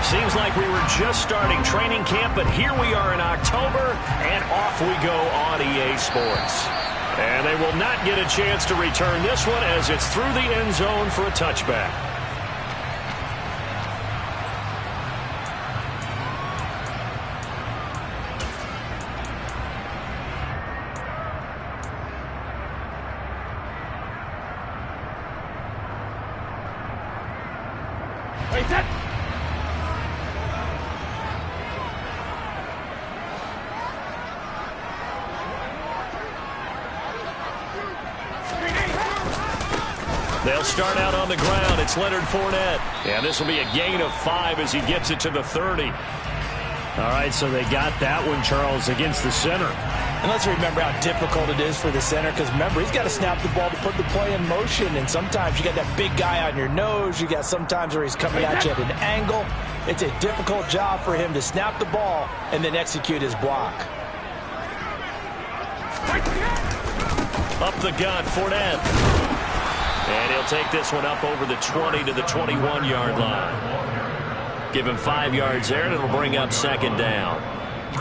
Seems like we were just starting training camp, but here we are in October, and off we go on EA Sports. And they will not get a chance to return this one as it's through the end zone for a touchback. They'll start out on the ground. It's Leonard Fournette. And this will be a gain of 5 as he gets it to the 30. All right, so they got that one, Charles, against the center. And let's remember how difficult it is for the center, because remember, he's got to snap the ball to put the play in motion, and sometimes you got that big guy on your nose. You got sometimes where he's coming at you at an angle. It's a difficult job for him to snap the ball and then execute his block. Up the gun, Fournette. And he'll take this one up over the 20 to the 21-yard line. Give him 5 yards there, and it'll bring up second down.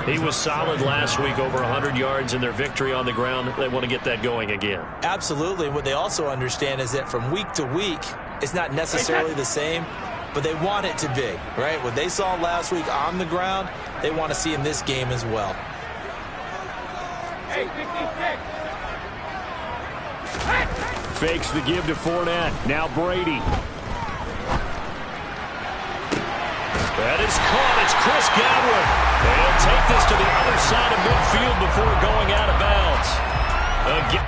He was solid last week, over 100 yards in their victory on the ground. They want to get that going again. Absolutely. And what they also understand is that from week to week, it's not necessarily the same, but they want it to be, right? What they saw last week on the ground, they want to see in this game as well. Fakes the give to Fournette. Now Brady. That is caught. It's Chris Godwin. They'll take this to the other side of midfield before going out of bounds. Again.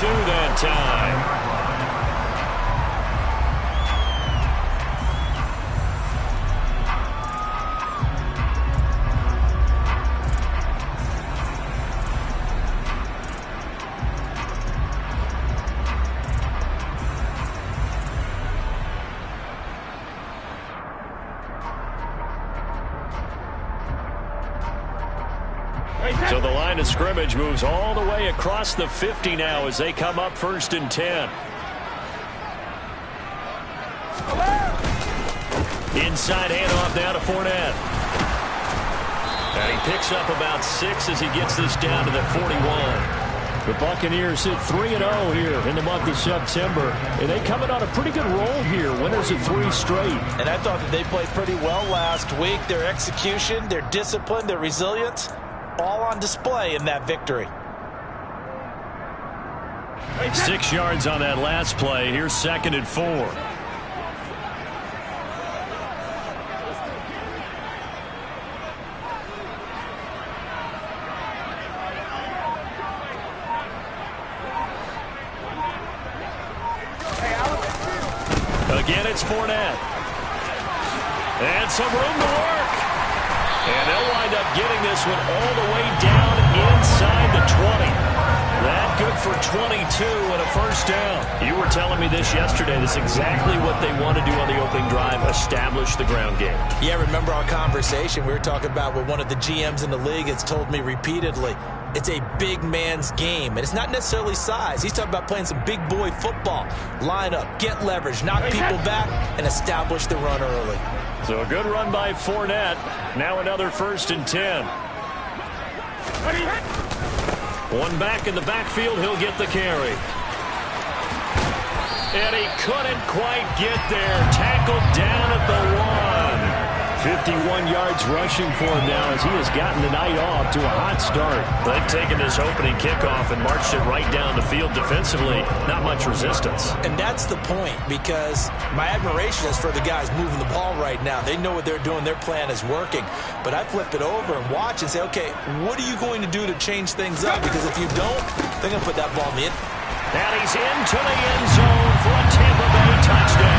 To that time. So the line of scrimmage moves all the way across the 50 now as they come up 1st and 10. Inside handoff now to Fournette. And he picks up about 6 as he gets this down to the 41. The Buccaneers sit 3-0 here in the month of September, and they come in on a pretty good roll here, winners of 3 straight. And I thought that they played pretty well last week. Their execution, their discipline, their resilience, all on display in that victory. 6 yards on that last play. Here's 2nd and 4. Again, it's Fournette. And some room to work. And they'll wind up getting this one all the way down inside the 20. That good for 22 and a 1st down. You were telling me this yesterday. This is exactly what they want to do on the opening drive, establish the ground game. Yeah, remember our conversation. We were talking about what one of the GMs in the league has told me repeatedly. It's a big man's game, and it's not necessarily size. He's talking about playing some big boy football. Line up, get leverage, knock people back, and establish the run early. So a good run by Fournette. Now another 1st and 10. One back in the backfield. He'll get the carry. And he couldn't quite get there. Tackled down at the 1. 51 yards rushing for him now as he has gotten the night off to a hot start. They've taken this opening kickoff and marched it right down the field defensively. Not much resistance. And that's the point, because my admiration is for the guys moving the ball right now. They know what they're doing. Their plan is working. But I flip it over and watch and say, okay, what are you going to do to change things up? Because if you don't, they're going to put that ball in the end. And he's into the end zone for a Tampa Bay touchdown.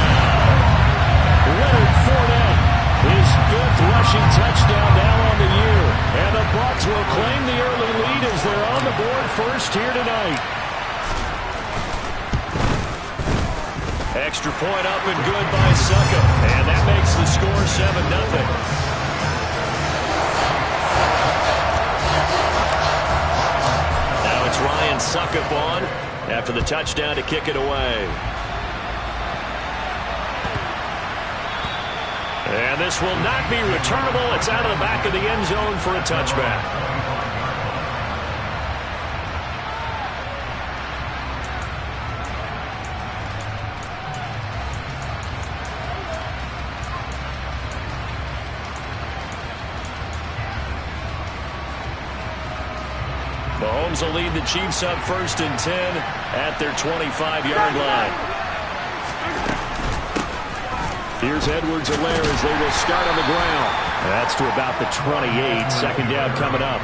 Leonard Fournette. His 5th rushing touchdown now on the year. And the Bucs will claim the early lead as they're on the board first here tonight. Extra point up and good by Succop. And that makes the score 7-0. Now it's Ryan Succop on after the touchdown to kick it away. And this will not be returnable. It's out of the back of the end zone for a touchback. Mahomes will lead the Chiefs up 1st and 10 at their 25-yard line. Here's Edwards-Helaire as they will start on the ground. That's to about the 28. 2nd down coming up.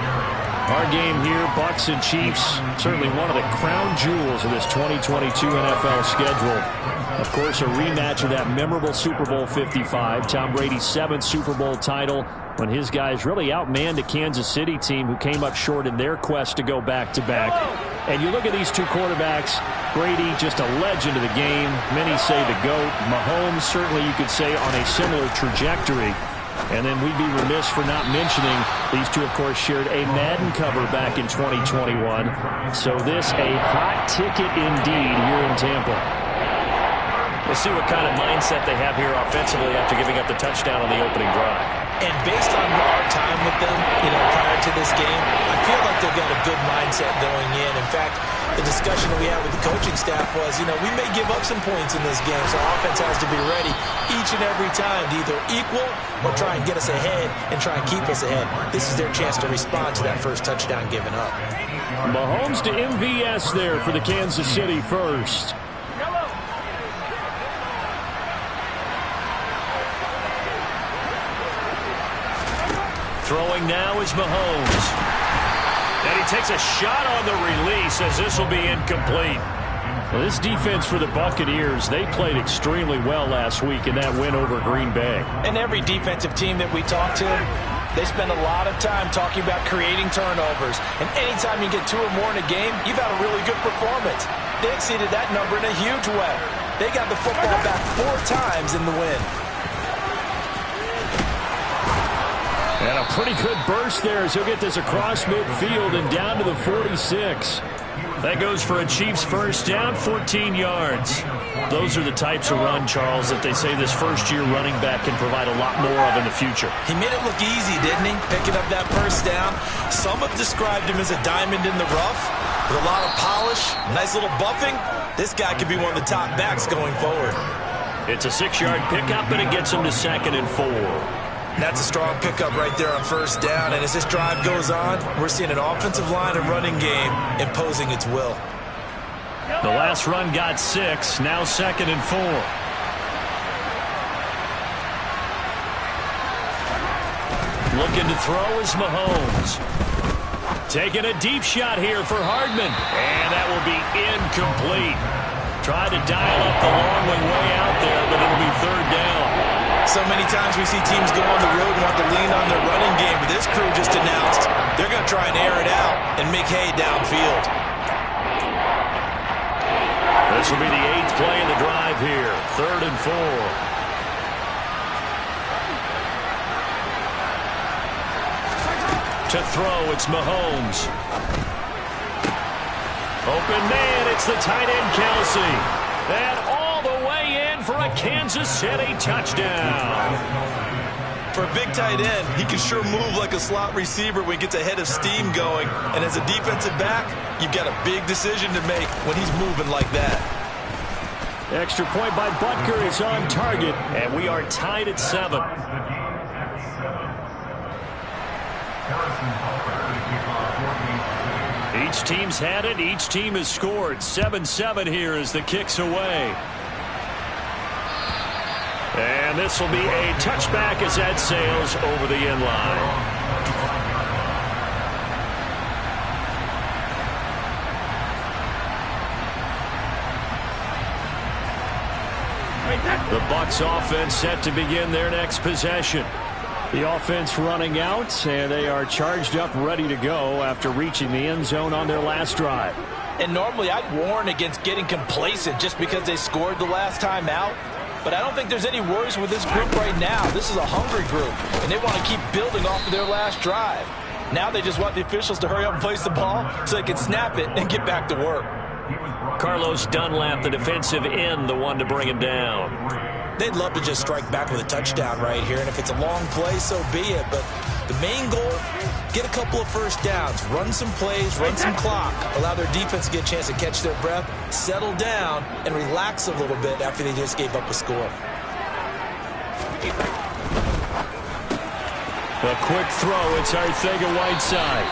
Our game here, Bucs and Chiefs, certainly one of the crown jewels of this 2022 NFL schedule. Of course, a rematch of that memorable Super Bowl 55, Tom Brady's 7th Super Bowl title, when his guys really outmanned a Kansas City team who came up short in their quest to go back-to-back. And you look at these two quarterbacks, Brady, just a legend of the game. Many say the GOAT. Mahomes, certainly you could say, on a similar trajectory. And then we'd be remiss for not mentioning these two, of course, shared a Madden cover back in 2021. So this a hot ticket indeed here in Tampa. We'll see what kind of mindset they have here offensively after giving up the touchdown on the opening drive. And based on our time with them, prior to this game, I feel like they've got a good mindset going in. In fact, the discussion that we had with the coaching staff was, we may give up some points in this game, so our offense has to be ready each and every time to either equal or try and get us ahead and try and keep us ahead. This is their chance to respond to that first touchdown given up. Mahomes to MVS there for the Kansas City first. Throwing now is Mahomes. And he takes a shot on the release as this will be incomplete. Well, this defense for the Buccaneers, they played extremely well last week in that win over Green Bay. And every defensive team that we talk to, they spend a lot of time talking about creating turnovers. And anytime you get 2 or more in a game, you've had a really good performance. They exceeded that number in a huge way. They got the football back 4 times in the win. And a pretty good burst there as he'll get this across midfield and down to the 46. That goes for a Chiefs first down, 14 yards. Those are the types of run, Charles, that they say this first-year running back can provide a lot more of in the future. He made it look easy, didn't he? Picking up that first down. Some have described him as a diamond in the rough with a lot of polish, nice little buffing. This guy could be one of the top backs going forward. It's a 6-yard pickup, and it gets him to 2nd and 4. That's a strong pickup right there on first down. And as this drive goes on, we're seeing an offensive line and running game imposing its will. The last run got 6, now 2nd and 4. Looking to throw is Mahomes. Taking a deep shot here for Hardman. And that will be incomplete. Tried to dial up the long way out there, but it'll be 3rd down. So many times we see teams go on the road and want to lean on their running game, but this crew just announced they're going to try and air it out and make hay downfield. This will be the 8th play of the drive here, 3rd and 4. To throw, it's Mahomes. Open man, it's the tight end, Kelsey. And all the way in for a Kansas City touchdown. For a big tight end, he can sure move like a slot receiver when he gets a head of steam going. And as a defensive back, you've got a big decision to make when he's moving like that. Extra point by Butker is on target, and we are tied at 7. Each team's had it. Each team has scored. 7-7 here as the kick's away. And this will be a touchback as that sails over the end line. The Bucs offense set to begin their next possession. The offense running out, and they are charged up, ready to go after reaching the end zone on their last drive. And normally I'd warn against getting complacent just because they scored the last time out. But I don't think there's any worries with this group right now. This is a hungry group, and they want to keep building off of their last drive. Now they just want the officials to hurry up and place the ball so they can snap it and get back to work. Carlos Dunlap, the defensive end, the one to bring him down. They'd love to just strike back with a touchdown right here, and if it's a long play, so be it. But the main goal, get a couple of first downs, run some plays, run some clock, allow their defense to get a chance to catch their breath, settle down, and relax a little bit after they just gave up a score. A quick throw, it's Arcega-Whiteside.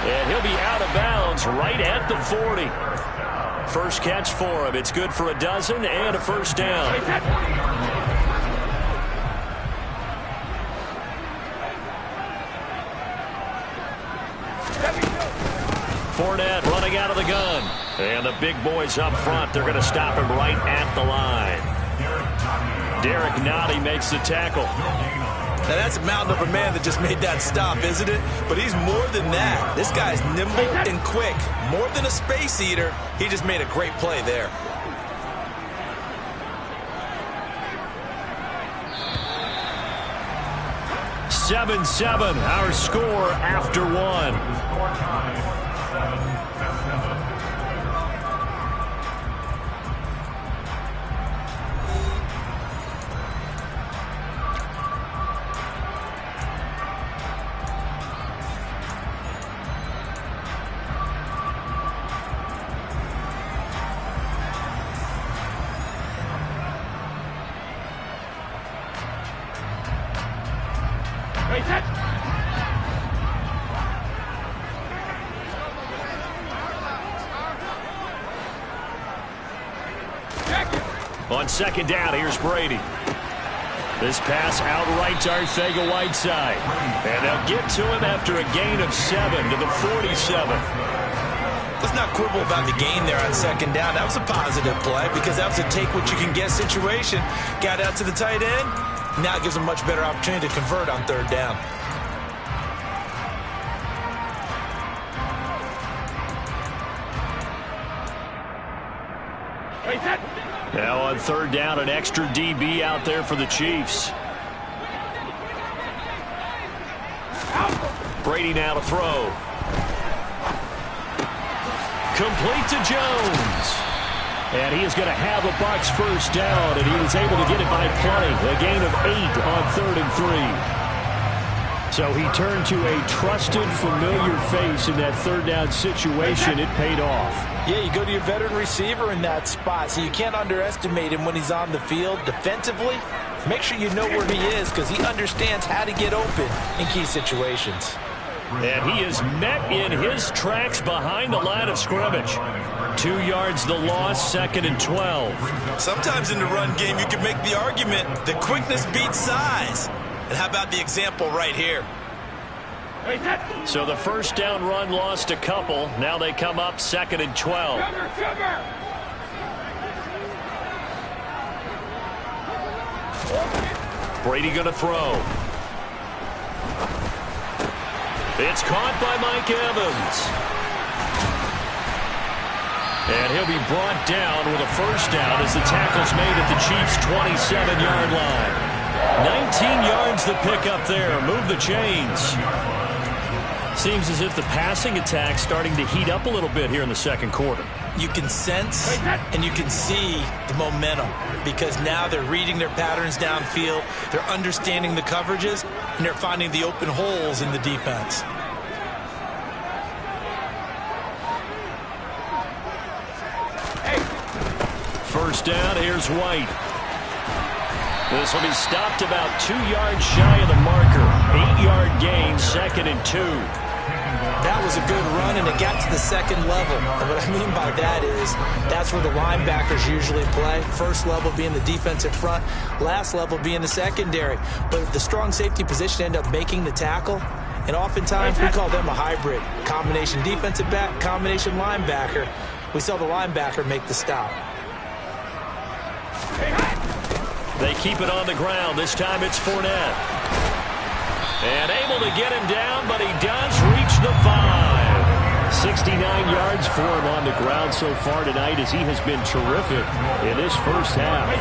And he'll be out of bounds right at the 40. First catch for him. It's good for a dozen and a first down. Fournette running out of the gun. And the big boys up front, they're going to stop him right at the line. Derek Nottie makes the tackle. Now that's a mountain of a man that just made that stop, isn't it? But he's more than that. This guy's nimble and quick. More than a space eater. He just made a great play there. "7-7", our score after one. On second down, here's Brady. This pass outright to Arcega-Whiteside. And they'll get to him after a gain of 7 to the 47. Let's not quibble about the gain there on second down. That was a positive play because that was a take-what-you-can-get situation. Got out to the tight end. Now it gives them a much better opportunity to convert on third down. Now on third down, an extra DB out there for the Chiefs. Brady now to throw. Complete to Jones. And he is going to have a Bucs first down, and he was able to get it by plenty. A gain of 8 on 3rd and 3. So he turned to a trusted, familiar face in that third down situation. It paid off. Yeah, you go to your veteran receiver in that spot, so you can't underestimate him when he's on the field. Defensively, make sure you know where he is because he understands how to get open in key situations. And he is met in his tracks behind the line of scrimmage. 2 yards the loss, 2nd and 12. Sometimes in the run game, you can make the argument that quickness beats size. And how about the example right here? So the first down run lost a couple. Now they come up 2nd and 12. Brady going to throw. It's caught by Mike Evans. And he'll be brought down with a first down as the tackle's made at the Chiefs' 27-yard line. 19 yards the pick up there. Move the chains. Seems as if the passing attack's starting to heat up a little bit here in the second quarter. You can sense and you can see the momentum because now they're reading their patterns downfield, they're understanding the coverages, and they're finding the open holes in the defense. First down, here's White. This will be stopped about 2 yards shy of the marker. 8-yard gain, 2nd and 2. That was a good run, and it got to the second level. And what I mean by that is that's where the linebackers usually play. First level being the defensive front, last level being the secondary. But the strong safety position ended up making the tackle, and oftentimes we call them a hybrid. Combination defensive back, combination linebacker. We saw the linebacker make the stop. They keep it on the ground. This time it's Fournette. And able to get him down, but he does reach the 5. 69 yards for him on the ground so far tonight as he has been terrific in this first half.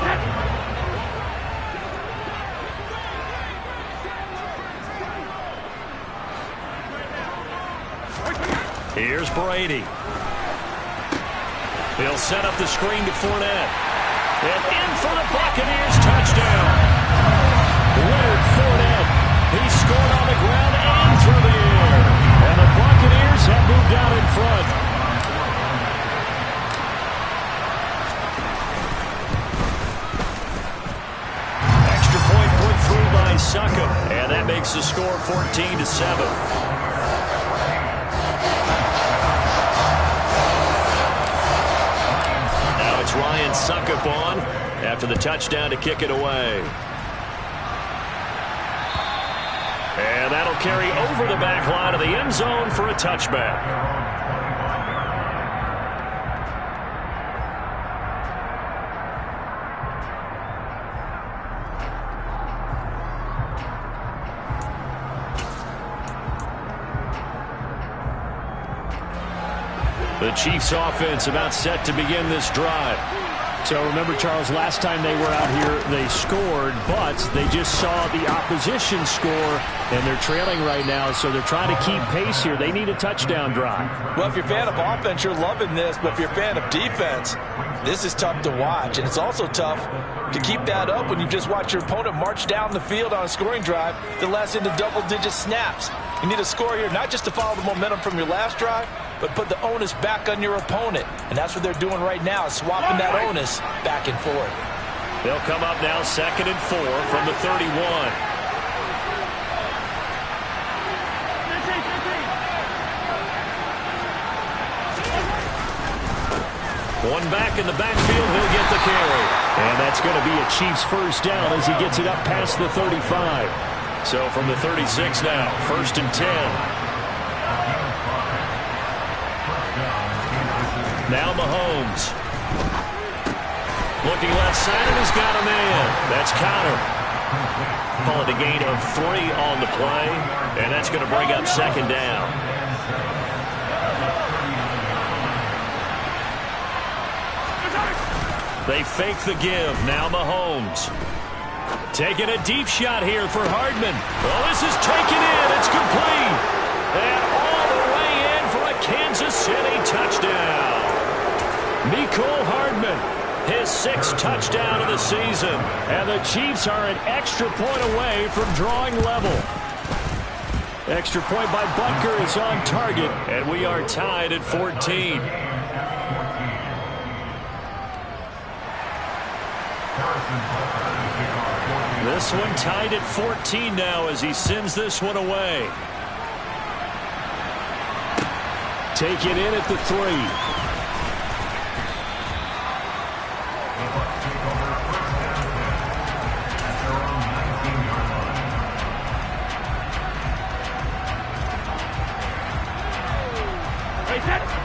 Here's Brady. He'll set up the screen to Fournette. And in for the Buccaneers, touchdown. Leonard Fournette. He scored on the ground and through the air. And the Buccaneers have moved out in front. Extra point put through by Succop. And that makes the score 14-7. It's Ryan Succop on after the touchdown to kick it away. And that'll carry over the back line of the end zone for a touchback. The Chiefs offense about set to begin this drive. So remember, Charles, last time they were out here, they scored, but they just saw the opposition score, and they're trailing right now, so they're trying to keep pace here. They need a touchdown drive. Well, if you're a fan of offense, you're loving this, but if you're a fan of defense, this is tough to watch, and it's also tough to keep that up when you just watch your opponent march down the field on a scoring drive that lasts into double-digit snaps. You need a score here, not just to follow the momentum from your last drive, but put the onus back on your opponent. And that's what they're doing right now, swapping that onus back and forth. They'll come up now 2nd and 4 from the 31. One back in the backfield, he'll get the carry. And that's going to be a Chiefs first down as he gets it up past the 35. So from the 36 now, 1st and 10. Now Mahomes. Looking left side, and he's got a man. That's Connor. Call it a gain of 3 on the play, and that's going to bring up 2nd down. They fake the give. Now Mahomes. Taking a deep shot here for Hardman. Oh, this is taken in. It's complete. And all the way in for a Kansas City touchdown. Mecole Hardman, his 6th touchdown of the season. And the Chiefs are an extra point away from drawing level. Extra point by Butker is on target, and we are tied at 14. This one tied at 14 now as he sends this one away. Take it in at the 3.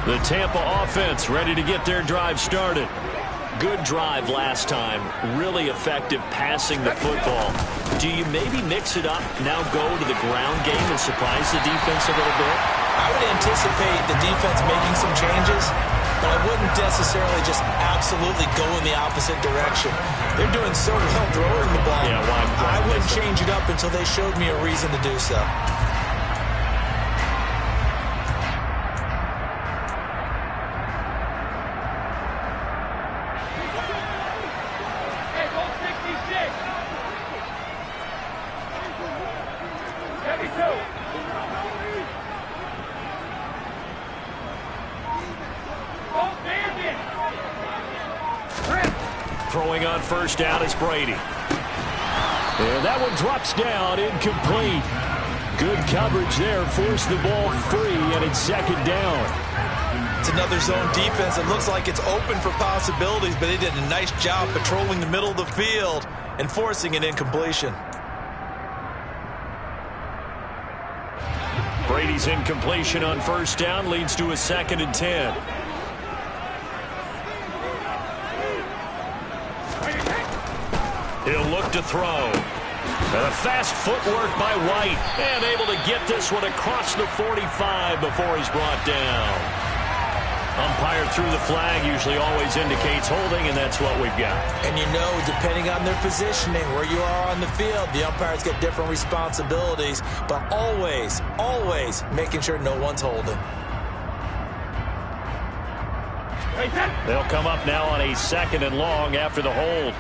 The Tampa offense ready to get their drive started. Good drive last time. Really effective passing the football. Do you maybe mix it up, now go to the ground game and surprise the defense a little bit? I would anticipate the defense making some changes, but I wouldn't necessarily just absolutely go in the opposite direction. They're doing so well throwing the ball. Yeah, why I wouldn't change it up until they showed me a reason to do so. Throwing on first down is Brady. And that one drops down, incomplete. Good coverage there, forced the ball free, and it's second down. It's another zone defense. It looks like it's open for possibilities, but they did a nice job patrolling the middle of the field and forcing an incompletion. Brady's incompletion on first down leads to a 2nd and 10. He'll look to throw. And a fast footwork by White. And able to get this one across the 45 before he's brought down. Umpire threw the flag, usually always indicates holding, and that's what we've got. And you know, depending on their positioning, where you are on the field, the umpires get different responsibilities, but always, always making sure no one's holding. They'll come up now on a 2nd and long after the hold.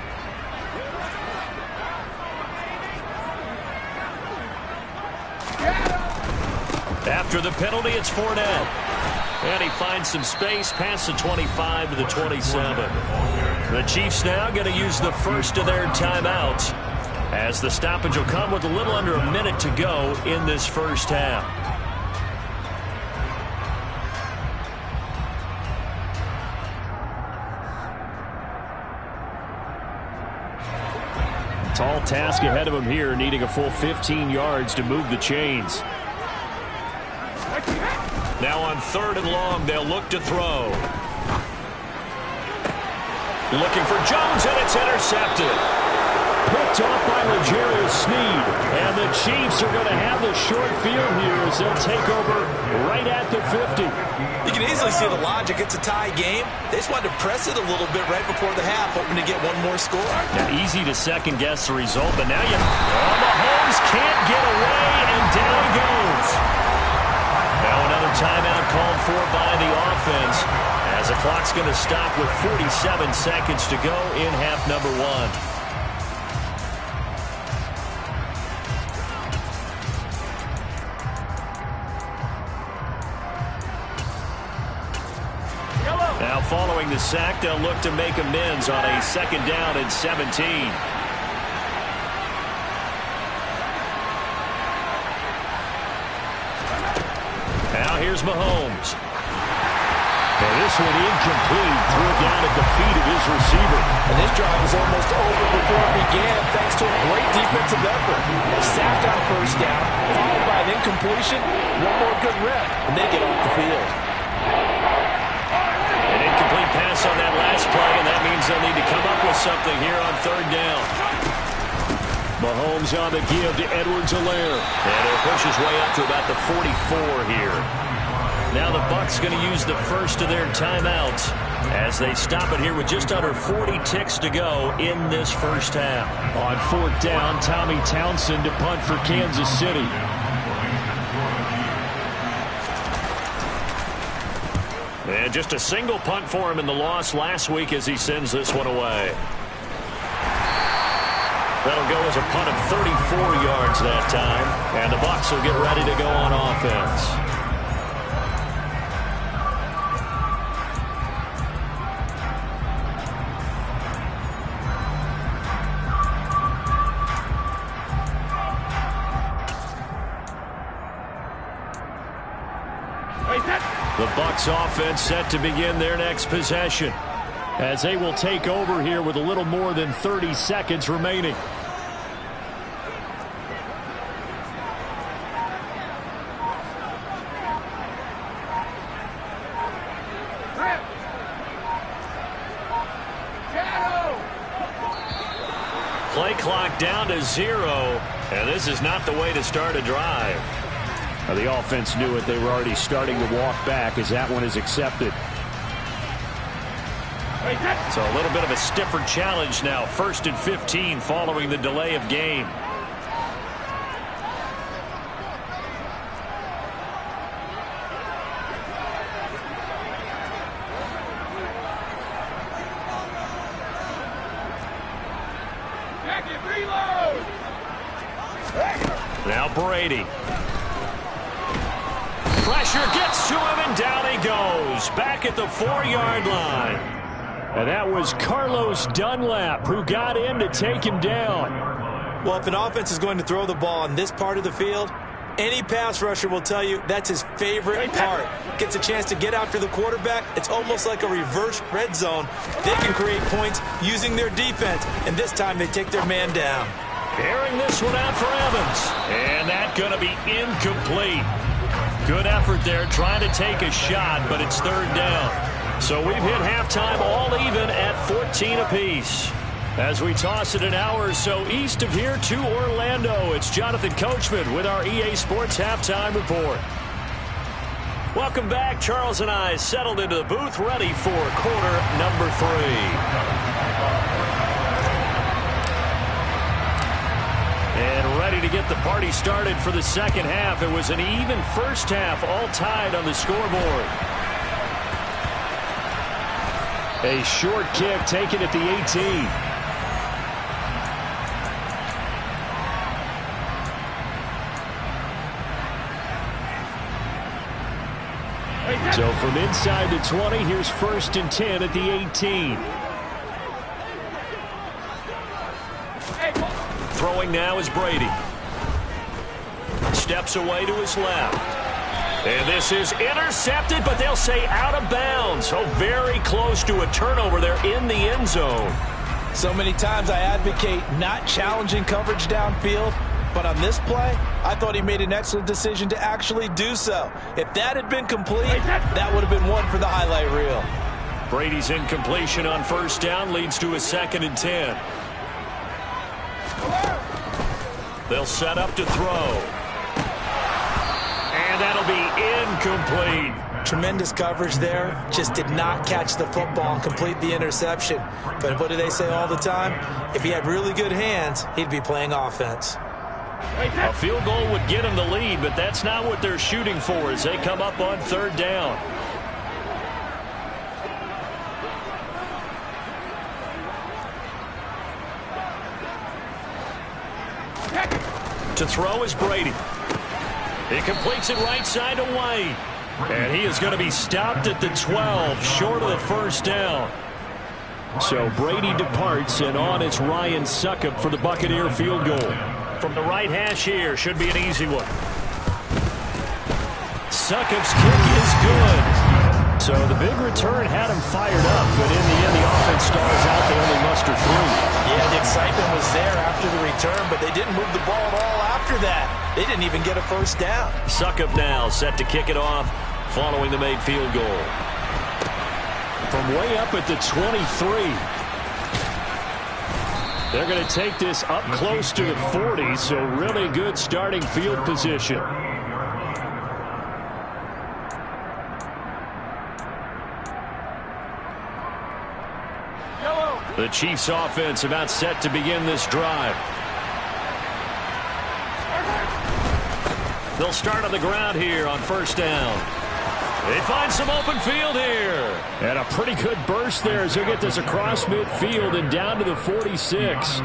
After the penalty, it's Fournette. And he finds some space past the 25 to the 27. The Chiefs now going to use the first of their timeouts, as the stoppage will come with a little under a minute to go in this first half. Tall task ahead of him here, needing a full 15 yards to move the chains. Now on 3rd and long, they'll look to throw. Looking for Jones, and it's intercepted. Picked off by L'Jarius Sneed. And the Chiefs are going to have the short field here as they'll take over right at the 50. You can easily see the logic. It's a tie game. They just wanted to press it a little bit right before the half, hoping to get one more score. Now, easy to second-guess the result, but now Mahomes can't get away, and down he goes. Now another timeout called for by the offense, as the clock's going to stop with 47 seconds to go in half number 1. Now following the sack, they'll look to make amends on a 2nd down and 17. Now here's Mahomes. And this one incomplete. Threw it down at the feet of his receiver. And this drive was almost over before it began, thanks to a great defensive effort. Sack on first down, followed by an incompletion. One more good rep, and they get off the field. An incomplete pass on that last play, and that means they'll need to come up with something here on 3rd down. Mahomes on the give to Edwards-Helaire. And he'll push his way up to about the 44 here. Now the Bucs going to use the first of their timeouts as they stop it here with just under 40 ticks to go in this first half. On 4th down, Tommy Townsend to punt for Kansas City. And just a single punt for him in the loss last week as he sends this one away. That'll go as a punt of 34 yards that time. And the Bucs will get ready to go on offense. The Bucs offense set to begin their next possession, as they will take over here with a little more than 30 seconds remaining. Play clock down to 0, and this is not the way to start a drive. The offense knew it. They were already starting to walk back as that one is accepted. So a little bit of a stiffer challenge now. 1st and 15 following the delay of game. Now Brady. Pressure gets to him, and down he goes. Back at the 4-yard line. And that was Carlos Dunlap who got in to take him down. Well, if an offense is going to throw the ball on this part of the field, any pass rusher will tell you that's his favorite part. Gets a chance to get after the quarterback. It's almost like a reverse red zone. They can create points using their defense, and this time they take their man down. Airing this one out for Evans. And that's going to be incomplete. Good effort there trying to take a shot, but it's third down. So we've hit halftime all even at 14 apiece. As we toss it an hour or so east of here to Orlando, it's Jonathan Coachman with our EA Sports Halftime Report. Welcome back. Charles and I settled into the booth ready for quarter number 3. And ready to get the party started for the second half. It was an even first half, all tied on the scoreboard. A short kick taken at the 18. So from inside the 20, here's 1st and 10 at the 18. Throwing now is Brady. Steps away to his left. And this is intercepted, but they'll say out of bounds. So very close to a turnover there in the end zone. So many times I advocate not challenging coverage downfield, but on this play, I thought he made an excellent decision to actually do so. If that had been complete, that would have been one for the highlight reel. Brady's incompletion on first down leads to a 2nd and 10. They'll set up to throw. And that'll be incomplete. Tremendous coverage there. Just did not catch the football and complete the interception. But what do they say all the time? If he had really good hands, he'd be playing offense. A field goal would get him the lead, but that's not what they're shooting for as they come up on third down. To throw is Brady. He completes it right side away. And he is going to be stopped at the 12, short of the first down. So Brady departs, and on it's Ryan Succop for the Buccaneer field goal. From the right hash here, should be an easy one. Succop's kick is good. So the big return had him fired up, but in the end, the offense stalls out. They only muster 3. Yeah, the excitement was there after the return, but they didn't move the ball at all after that. They didn't even get a first down. Succop now set to kick it off following the made field goal. From way up at the 23. They're going to take this up close to the 40, so really good starting field position. The Chiefs offense about set to begin this drive. They'll start on the ground here on first down. They find some open field here. And a pretty good burst there as he'll get this across midfield and down to the 46.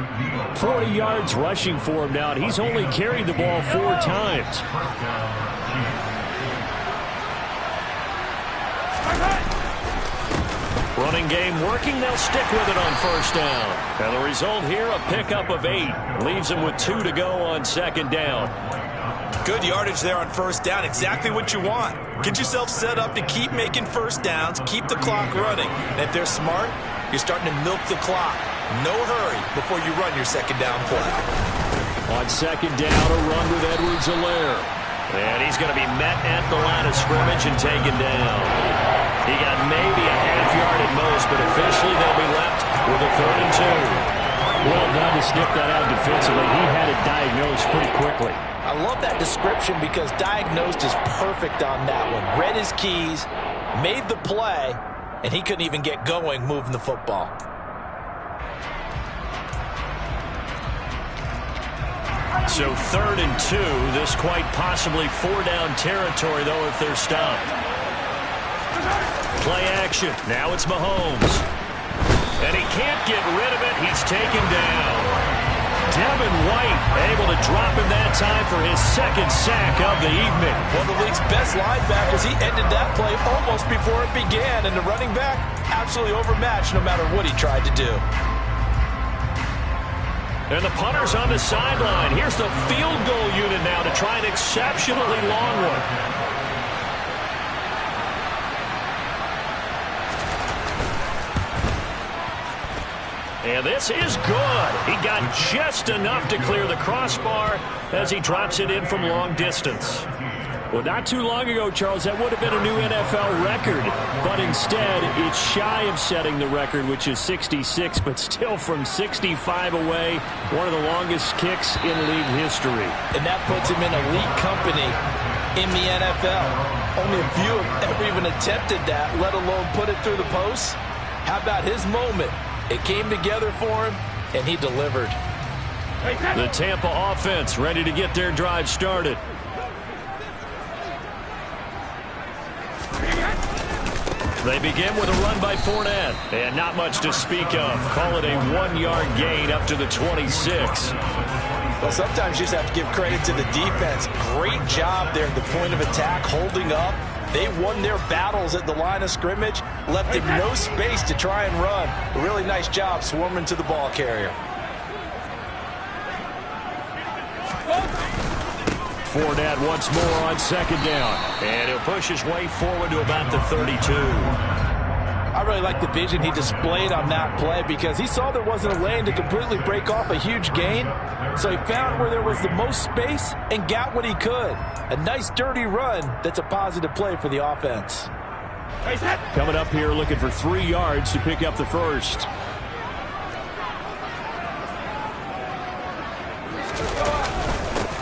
40 yards rushing for him now, and he's only carried the ball 4 times. Running game working. They'll stick with it on first down. And the result here, a pickup of 8. Leaves them with 2 to go on second down. Good yardage there on first down. Exactly what you want. Get yourself set up to keep making first downs, keep the clock running. And if they're smart, you're starting to milk the clock. No hurry before you run your second down play. On second down, a run with Edwards-Helaire. And he's going to be met at the line of scrimmage and taken down. He got maybe a half yard at most, but officially they'll be left with a 3rd and 2. Well done to sniff that out defensively. He had it diagnosed pretty quickly. I love that description because diagnosed is perfect on that one. Read his keys, made the play, and he couldn't even get going moving the football. So 3rd and 2. This quite possibly 4-down territory, though, if they're stopped. Play action. Now it's Mahomes. And he can't get rid of it. He's taken down. Devin White Able to drop him that time for his second sack of the evening. One of the league's best linebackers. He ended that play almost before it began. And the running back, absolutely overmatched no matter what he tried to do. And the punter's on the sideline. Here's the field goal unit now to try an exceptionally long one. And this is good. He got just enough to clear the crossbar as he drops it in from long distance. Well, not too long ago, Charles, that would have been a new NFL record. But instead, it's shy of setting the record, which is 66, but still from 65 away, one of the longest kicks in league history. And that puts him in elite company in the NFL. Only a few have ever even attempted that, let alone put it through the post. How about his moment? It came together for him, and he delivered. The Tampa offense ready to get their drive started. They begin with a run by Fournette, and not much to speak of. Call it a 1-yard gain up to the 26. Well, sometimes you just have to give credit to the defense. Great job there at the point of attack, holding up. They won their battles at the line of scrimmage, left him no space to try and run. A really nice job swarming to the ball carrier. Fournette once more on second down. And he'll push his way forward to about the 32. I really like the vision he displayed on that play because he saw there wasn't a lane to completely break off a huge gain. So he found where there was the most space and got what he could. A nice dirty run that's a positive play for the offense. Coming up here looking for 3 yards to pick up the first.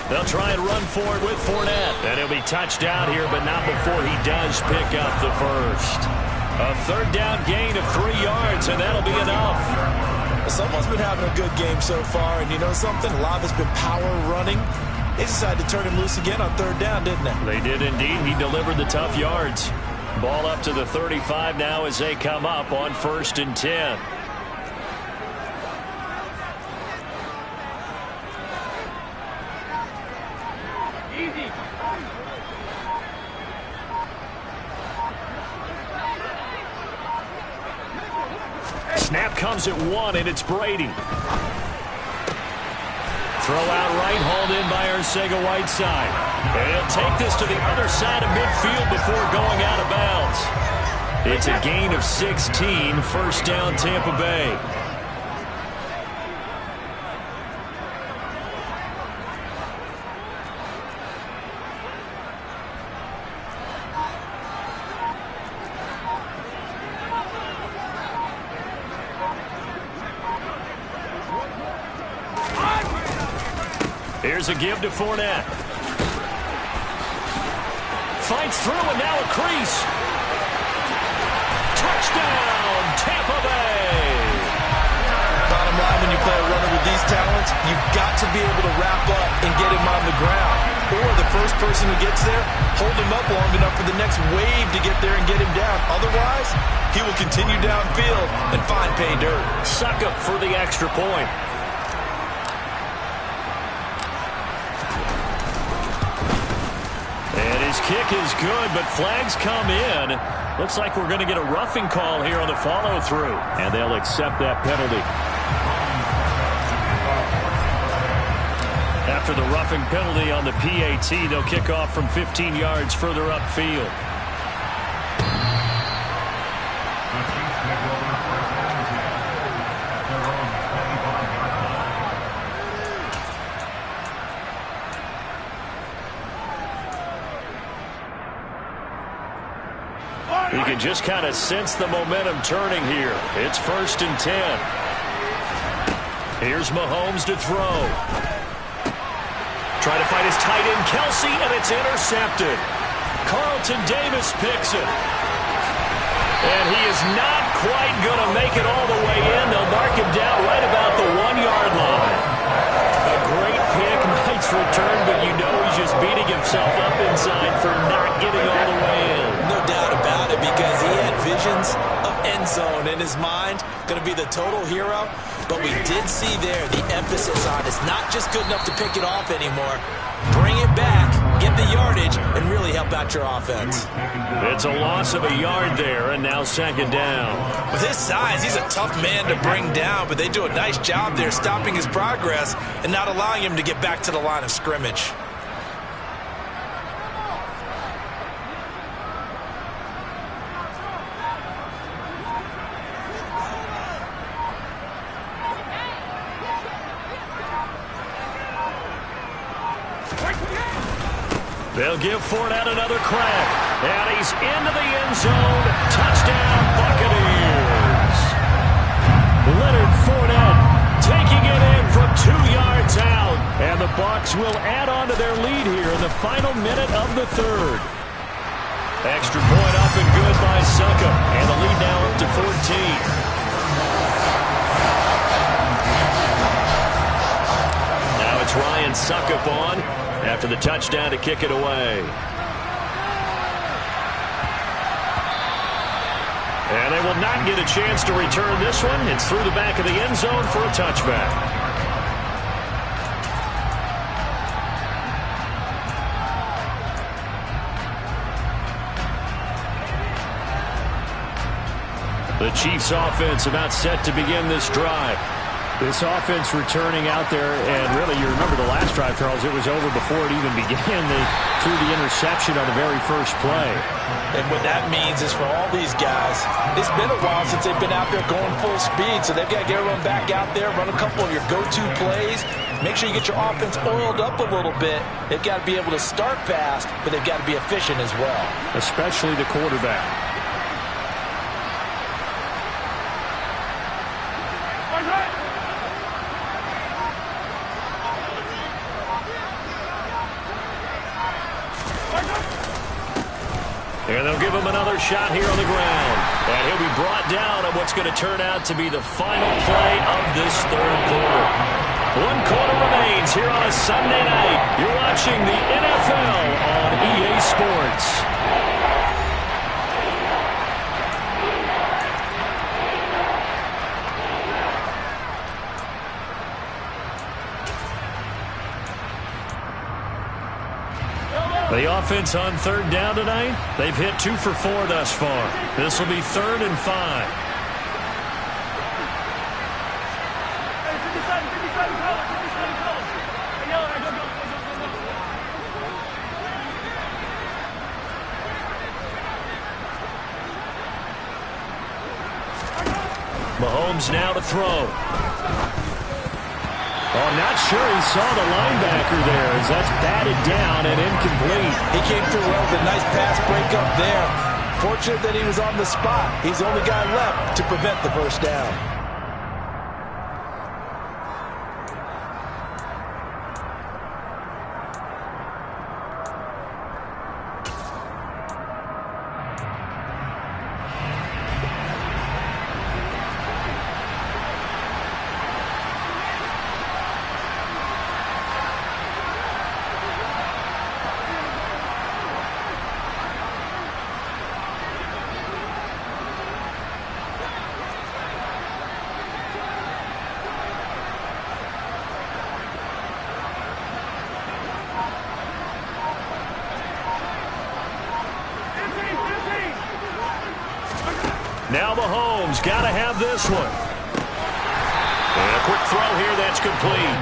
They'll try and run forward with Fournette. And he'll be touched down here, but not before he does pick up the first. A third down gain of 3 yards, and that'll be enough. Someone's been having a good game so far, and you know something? A lot has been power running. They decided to turn him loose again on third down, didn't they? They did indeed. He delivered the tough yards. Ball up to the 35 now as they come up on 1st and 10. Snap comes at 1, and it's Brady. Throw out right, hauled in by Arcega-Whiteside. And he'll take this to the other side of midfield before going out of bounds. It's a gain of 16, first down Tampa Bay. Here's a give to Fournette. Fights through and now a crease. Touchdown, Tampa Bay. Bottom line, when you play a runner with these talents, you've got to be able to wrap up and get him on the ground. Or the first person who gets there, hold him up long enough for the next wave to get there and get him down. Otherwise, he will continue downfield and find pay dirt. Suck up for the extra point. His kick is good, but flags come in. Looks like we're going to get a roughing call here on the follow-through. And they'll accept that penalty. After the roughing penalty on the PAT, they'll kick off from 15 yards further upfield. You can just kind of sense the momentum turning here. It's 1st and 10. Here's Mahomes to throw. Trying to find his tight end, Kelsey, and it's intercepted. Carlton Davis picks it. And he is not quite going to make it all the way in. They'll mark him down right about the 1-yard line. A great pick, nice return, but you know he's just beating himself up inside for not getting all the way in. No doubt about it, because he had visions of end zone, and as his mind, going to be the total hero. But we did see there the emphasis on it's not just good enough to pick it off anymore. Bring it back, get the yardage, and really help out your offense. It's a loss of a yard there, and now second down. With his size, he's a tough man to bring down, but they do a nice job there stopping his progress and not allowing him to get back to the line of scrimmage. They'll give Fournette another crack. And he's into the end zone. Touchdown, Buccaneers. Leonard Fournette taking it in from 2 yards out. And the Bucs will add on to their lead here in the final minute of the third. Extra point up and good by Suckup. And the lead now up to 14. Now it's Ryan Suckup on after the touchdown to kick it away. And they will not get a chance to return this one. It's through the back of the end zone for a touchback. The Chiefs offense about set to begin this drive. This offense returning out there, and really, you remember the last drive, Charles, it was over before it even began. They threw the interception on the very first play. And what that means is for all these guys, it's been a while since they've been out there going full speed, so they've got to get everyone back out there, run a couple of your go-to plays, make sure you get your offense oiled up a little bit. They've got to be able to start fast, but they've got to be efficient as well. Especially the quarterback. And they'll give him another shot here on the ground. And he'll be brought down on what's going to turn out to be the final play of this third quarter. 1 quarter remains here on a Sunday night. You're watching the NFL on EA Sports. The offense on third down tonight, they've hit 2 for 4 thus far. This will be 3rd and 5. Mahomes now to throw. Oh, not sure he saw the linebacker there as that's batted down and incomplete. He came through well with a nice pass breakup there. Fortunate that he was on the spot. He's the only guy left to prevent the first down. Now Mahomes got to have this one. And a quick throw here that's complete.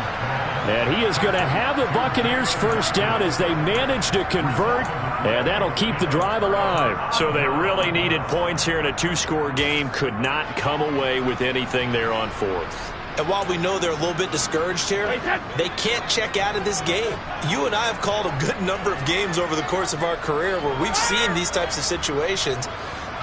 And he is going to have the Buccaneers first down as they manage to convert, and that'll keep the drive alive. So they really needed points here in a 2-score game. Could not come away with anything there on 4th. And while we know they're a little bit discouraged here, they can't check out of this game. You and I have called a good number of games over the course of our career where we've seen these types of situations.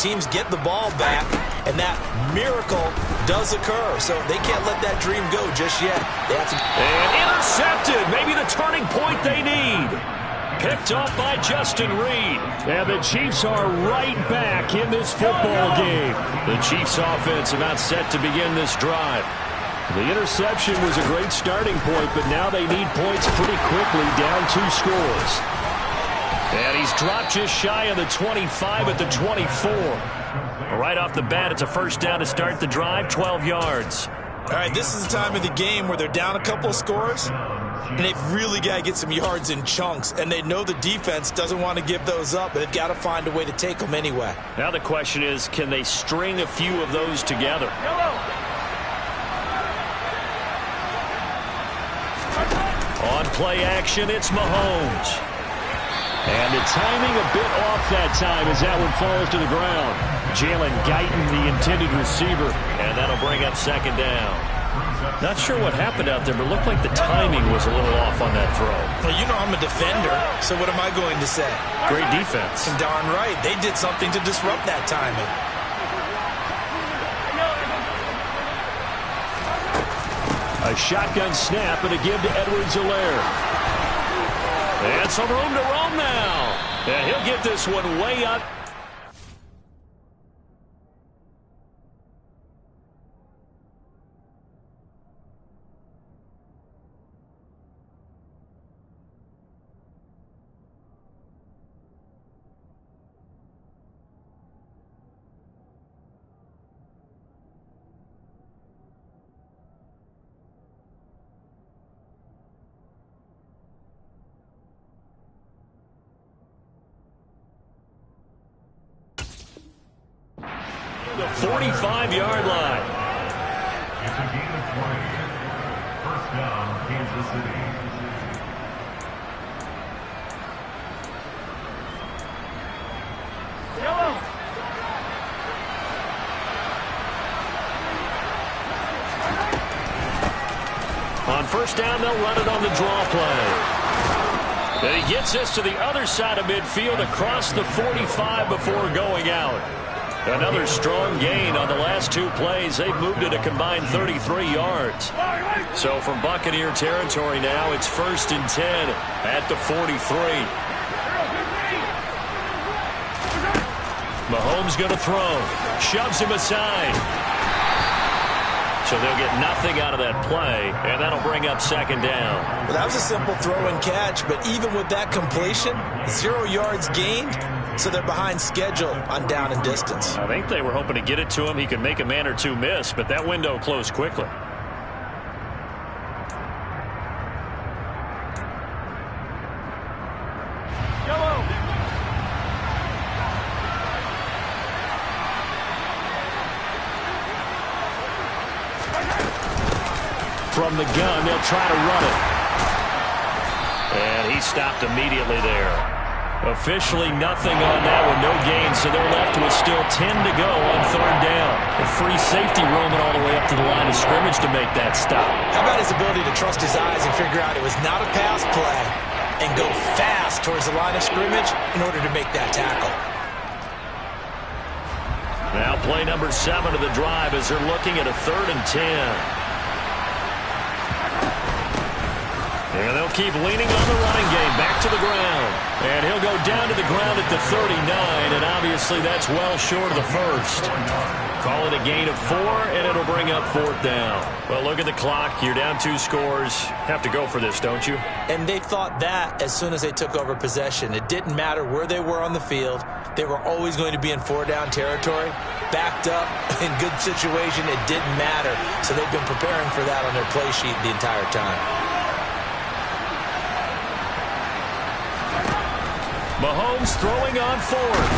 Teams get the ball back, and that miracle does occur. So they can't let that dream go just yet. They have to. And intercepted. Maybe the turning point they need. Picked off by Justin Reed. And the Chiefs are right back in this football game. The Chiefs offense about set to begin this drive. The interception was a great starting point, but now they need points pretty quickly, down 2 scores. And he's dropped just shy of the 25 at the 24. Right off the bat, it's a first down to start the drive, 12 yards. All right, this is the time of the game where they're down a couple of scores, and they've really got to get some yards in chunks, and they know the defense doesn't want to give those up, but they've got to find a way to take them anyway. Now the question is, can they string a few of those together? On play action, it's Mahomes. And the timing a bit off that time as that one falls to the ground. Jalen Guyton, the intended receiver, and that'll bring up second down. Not sure what happened out there, but it looked like the timing was a little off on that throw. Well, you know I'm a defender, so what am I going to say? Great defense. And darn right, they did something to disrupt that timing. A shotgun snap and a give to Edwards-Helaire. And some room to roam now. And he'll get this one way up. The 45-yard line. It's a gain of 20. First down, Kansas City. On first down, they'll run it on the draw play. And he gets this to the other side of midfield across the 45 before going out. Another strong gain on the last two plays. They've moved it a combined 33 yards. So from Buccaneer territory now, it's 1st and 10 at the 43. Mahomes going to throw. Shoves him aside. So they'll get nothing out of that play, and that'll bring up second down. Well, that was a simple throw and catch, but even with that completion, 0 yards gained. So they're behind schedule on down and distance. I think they were hoping to get it to him. He could make a man or two miss, but that window closed quickly. From the gun, they'll try to run it. And he stopped immediately there. Officially nothing on that one, no gain, so they're left with still 10 to go on third down. A free safety roaming all the way up to the line of scrimmage to make that stop. How about his ability to trust his eyes and figure out it was not a pass play and go fast towards the line of scrimmage in order to make that tackle. Now play number 7 of the drive as they're looking at a 3rd and 10. And they'll keep leaning on the running game. Back to the ground. And he'll go down to the ground at the 39, and obviously that's well short of the first. Call it a gain of 4, and it'll bring up 4th down. Well, look at the clock. You're down 2 scores. Have to go for this, don't you? And they thought that as soon as they took over possession. It didn't matter where they were on the field. They were always going to be in 4-down territory. Backed up, in good situation, it didn't matter. So they've been preparing for that on their play sheet the entire time. Mahomes throwing on 4th.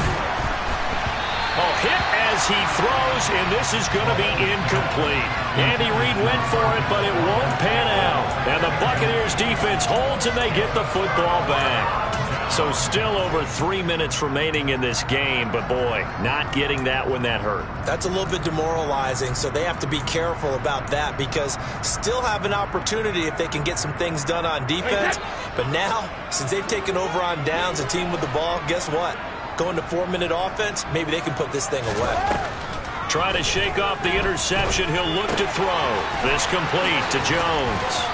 Oh, hit as he throws, and this is going to be incomplete. Andy Reid went for it, but it won't pan out. And the Buccaneers defense holds, and they get the football back. So still over 3 minutes remaining in this game, but boy, not getting that when that hurt. That's a little bit demoralizing, so they have to be careful about that because still have an opportunity if they can get some things done on defense. But now, since they've taken over on downs, a team with the ball, guess what? Going to 4-minute offense, maybe they can put this thing away. Try to shake off the interception. He'll look to throw. This complete to Jones.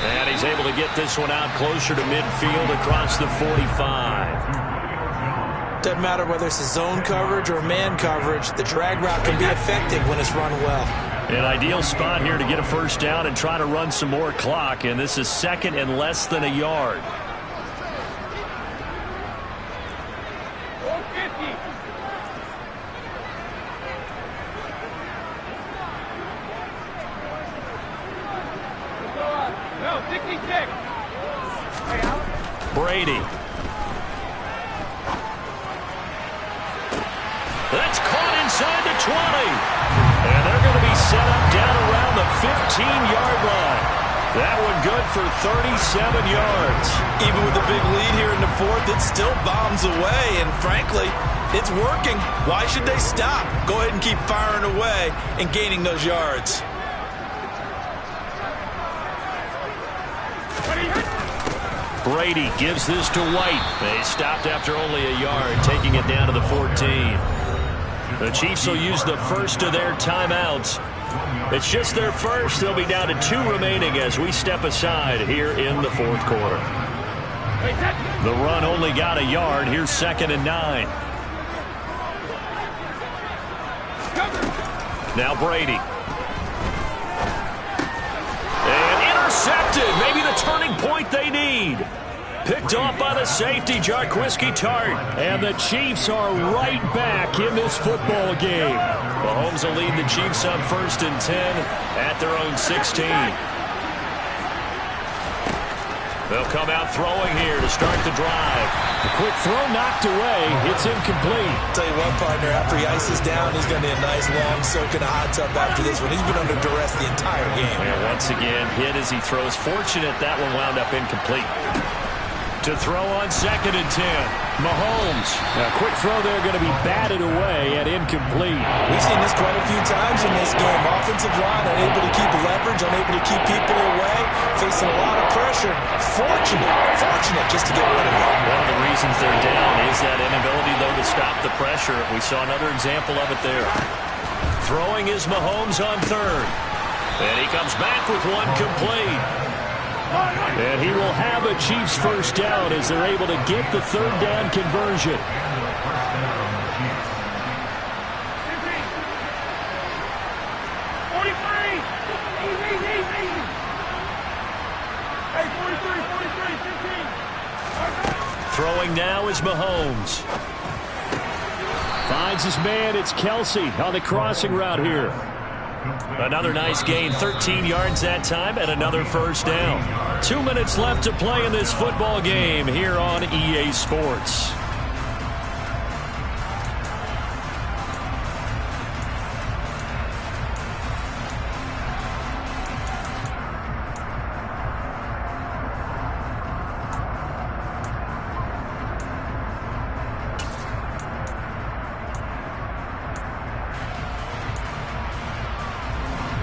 And he's able to get this one out closer to midfield across the 45. Doesn't matter whether it's a zone coverage or man coverage, the drag route can be effective when it's run well. An ideal spot here to get a first down and try to run some more clock, and this is 2nd and less than a yard. Brady. That's caught inside the 20. And they're going to be set up down around the 15-yard line. That one good for 37 yards. Even with a big lead here in the fourth, it still bombs away. And frankly, it's working. Why should they stop? Go ahead and keep firing away and gaining those yards. Brady gives this to White. They stopped after only a yard, taking it down to the 14. The Chiefs will use the first of their timeouts. It's just their first. They'll be down to 2 remaining as we step aside here in the fourth quarter. The run only got a yard. Here's 2nd and 9. Now Brady. And intercepted. Maybe the turning point they need. Picked off by the safety, Jarquiski Tart. And the Chiefs are right back in this football game. Mahomes will lead the Chiefs on 1st and 10 at their own 16. They'll come out throwing here to start the drive. The quick throw knocked away. It's incomplete. Tell you what, partner, after he ices down, he's going to need a nice long soak in a hot tub after this one. He's been under duress the entire game. And once again, hit as he throws. Fortunate that one wound up incomplete. To throw on 2nd and 10. Mahomes. A quick throw there going to be batted away and incomplete. We've seen this quite a few times in this game. Offensive line unable to keep leverage, unable to keep people away, facing a lot of pressure. Fortunate just to get rid of it. One of the reasons they're down is that inability, though, to stop the pressure. We saw another example of it there. Throwing is Mahomes on 3rd. And he comes back with one complete. And he will have a Chiefs first down as they're able to get the 3rd down conversion. Throwing now is Mahomes. Finds his man. It's Kelsey on the crossing route here. Another nice gain, 13 yards that time, and another first down. 2 minutes left to play in this football game here on EA Sports.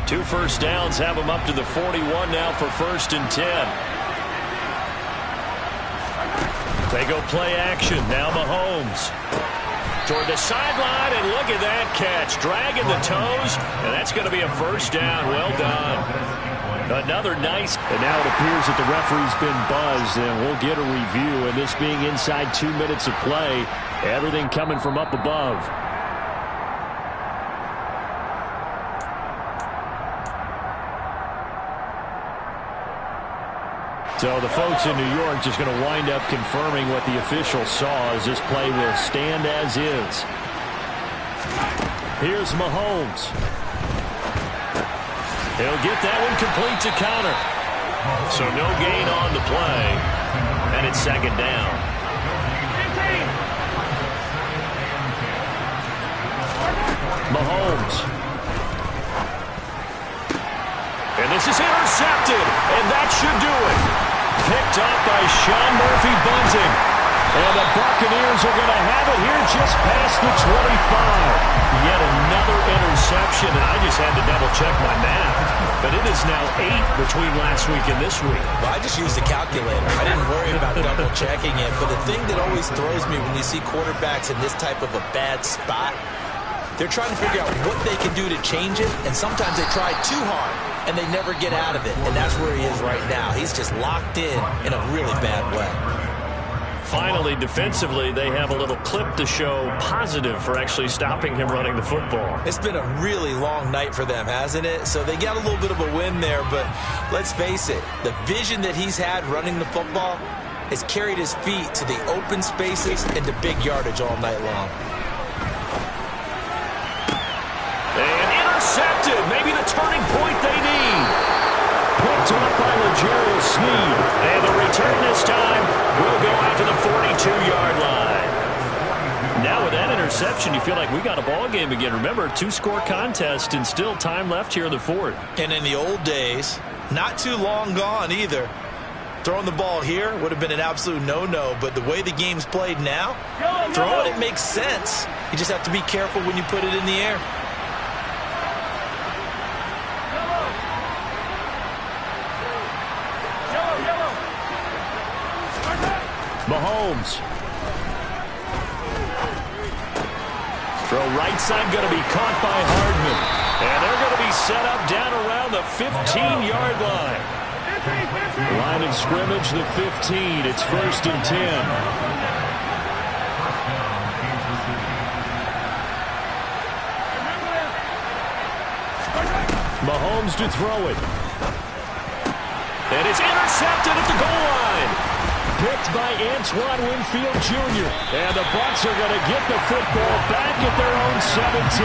Two first downs have them up to the 41 now for 1st and 10. They go play action. Now Mahomes. Toward the sideline, and look at that catch. Dragging the toes, and that's going to be a first down. Well done. Another nice. And now it appears that the referee's been buzzed, and we'll get a review. And this being inside 2 minutes of play, everything coming from up above. So the folks in New York just going to wind up confirming what the official saw, as this play will stand as is. Here's Mahomes. He'll get that one complete to counter. So no gain on the play, and it's 2nd down. Mahomes. And this is intercepted, and that should do it. Picked up by Sean Murphy-Bunting. And the Buccaneers are going to have it here just past the 25. Yet another interception, and I just had to double-check my math. But it is now 8 between last week and this week. Well, I just used a calculator. I didn't worry about double-checking it. But the thing that always throws me when you see quarterbacks in this type of a bad spot, they're trying to figure out what they can do to change it, and sometimes they try too hard, and they never get out of it. And that's where he is right now. He's just locked in a really bad way. Finally, defensively, they have a little clip to show positive for actually stopping him running the football. It's been a really long night for them, hasn't it? So they got a little bit of a win there, but let's face it, the vision that he's had running the football has carried his feet to the open spaces and to big yardage all night long. And intercepted. Maybe the turning point they need. Picked up by L'Jarius interception, you feel like we got a ball game again. Remember, 2-score contest and still time left here in the fourth. And in the old days, not too long gone either, throwing the ball here would have been an absolute no-no. But the way the game's played now, throwing it makes sense. You just have to be careful when you put it in the air. Mahomes. Throw right side going to be caught by Hardman. And they're going to be set up down around the 15-yard line. Line of scrimmage, the 15. It's 1st and 10. Mahomes to throw it. And it's intercepted at the goal line. Picked by Antoine Winfield Jr. And the Bucs are going to get the football back at their own 17.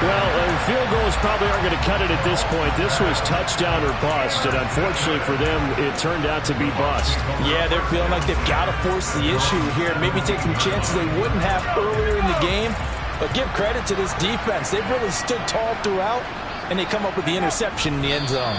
Well, field goals probably aren't going to cut it at this point. This was touchdown or bust, and unfortunately for them, it turned out to be bust. Yeah, they're feeling like they've got to force the issue here. Maybe take some chances they wouldn't have earlier in the game. But give credit to this defense. They've really stood tall throughout, and they come up with the interception in the end zone.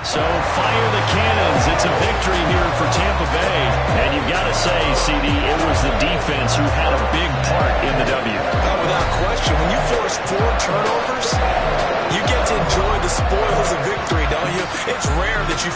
So fire the cannons. It's a victory here for Tampa Bay. And you've got to say, CD, it was the defense who had a big part in the W. Without question, when you force 4 turnovers, you get to enjoy the spoils of victory, don't you? It's rare that you